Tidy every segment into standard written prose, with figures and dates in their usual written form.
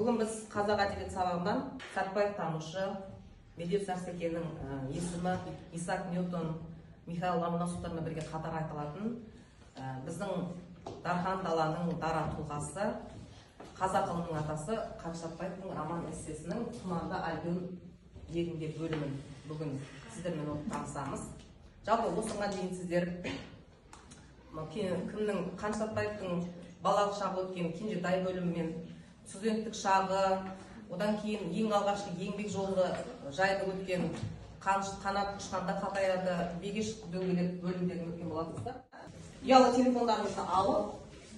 Бүгін біз қазақ әдебиет сабағынан Сәтбаев танушы, Медеу Сәрсекенің есімі Исаак Ньютон, Михаил Ломоносовтармен бірге қатар айтылатын біздің Дархан Даланың дара тұлғасы, қазақ ғылымының атасы Қаныш Сәтбаевтың роман эссесінің Тұманда альбион егінге бөлімін бүгін сіздермен оқып танысамыз. Жалпы осыған дейін сіздер кімнің Қаныш Сәтбаевтың балалық шағы өткен Кенжетай бөлімімен, студенттік шағы, одан кейін ең алғашқы еңбек жолы жайлы өткен Қанат ұшқанда қатаяды, бегеш дөңгелек бөлімдерін өткен болатыныздар. Ұялы телефондарыңызды алып,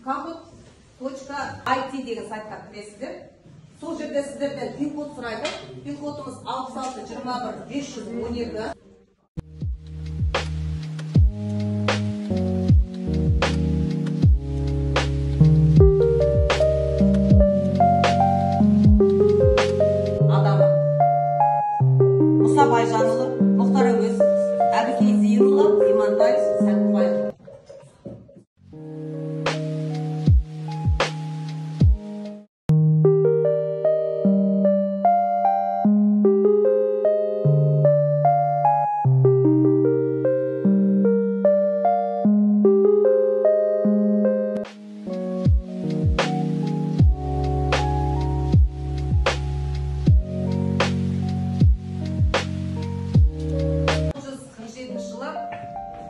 kahoot.it деген сайтқа кіресіздер. Сол жерде сіздерден пин-код сұрайды. Пин-кодымыз 66 21 512. Байжанұлы, Мұхтар Әуезов, Әбікей Зейінұлы, Имантай Сәтбаев.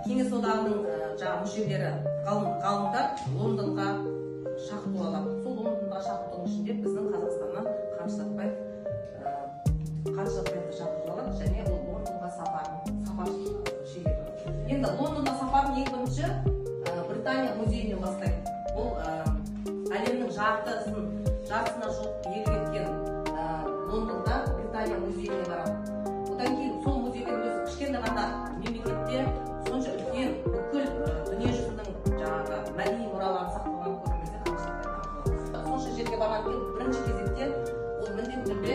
Кеңес одағының мүшелері ғалымдар Лондонға шақырту алады. Сол Лондонға шақыртудың ішінде біздің Қазақстаннан Қаныш Сәтбаевты шақырту алады және ол Лондонға сапар шегеді. Енді Лондонға сапарын ең бірінші Британия музейінен бастайды. Ол әлемнің жартысына жуық елге кеткен Лондонда Британия музейіне барады. Одан кейін сол музейден өзі кішкене ғана мемлекетте сонша үлкен бүкіл дүниежүзінің мәдени мұраларын сақталған көрмеде Қаныш Сәтбаев. Сонша жерге барған кейін бірінші кезекте ол міндетті түрде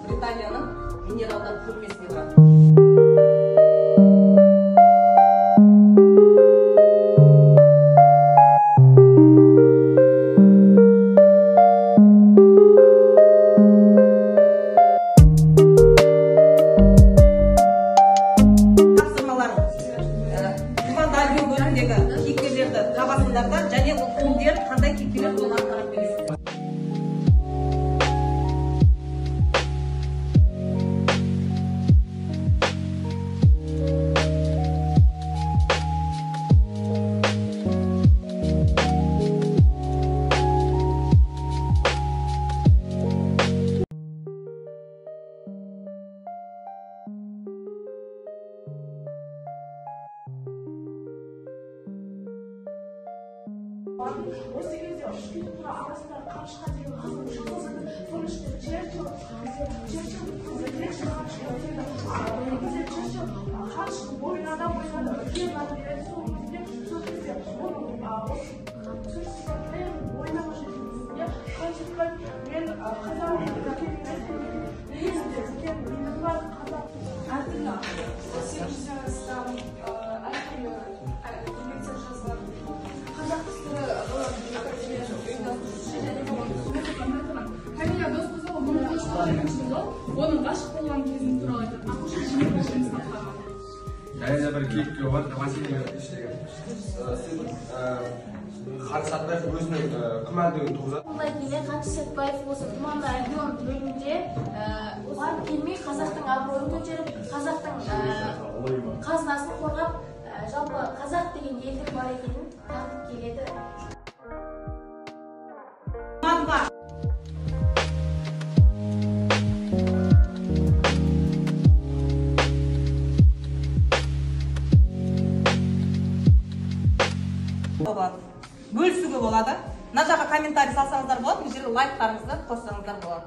Британияның минералдар көрмесіне барады. Кейіпкерлерді табасындарда және ол кімдер қандай кейіпкерлер болғанын қарап бересіздер. Осы кезде ұшқиды тұра арасында Қанышқа деген қызым шықылсыды. Соның ішінде Черчилл Қанышты бойнада үлкен адам еді. Сол кезде сол кезде оның сөз сипаттайын ойнама жеткізінде Қаныш мен оның ғашық болған кезін туралы айтады. Ақұшық жиі болғаныңыз тапқан. Және бір кейіпкер бар, Василий іштеген. Қаныш Сәтбаев өзінің күмәндігін туғызады. Ондай келе Қаныш Сәтбаев осы Тұманда альбион бөлімінде оған келмей қазақтың абыройын көтеріп, қазақтың қазынасын қорғап, жалпы қазақ деген елдің бар екенін танытып келеді. Бөлісуге болады. Мына жаққа комментарий салсаңыздар болады, бұл жерге лайктарыңызды қоссаңыздар болады.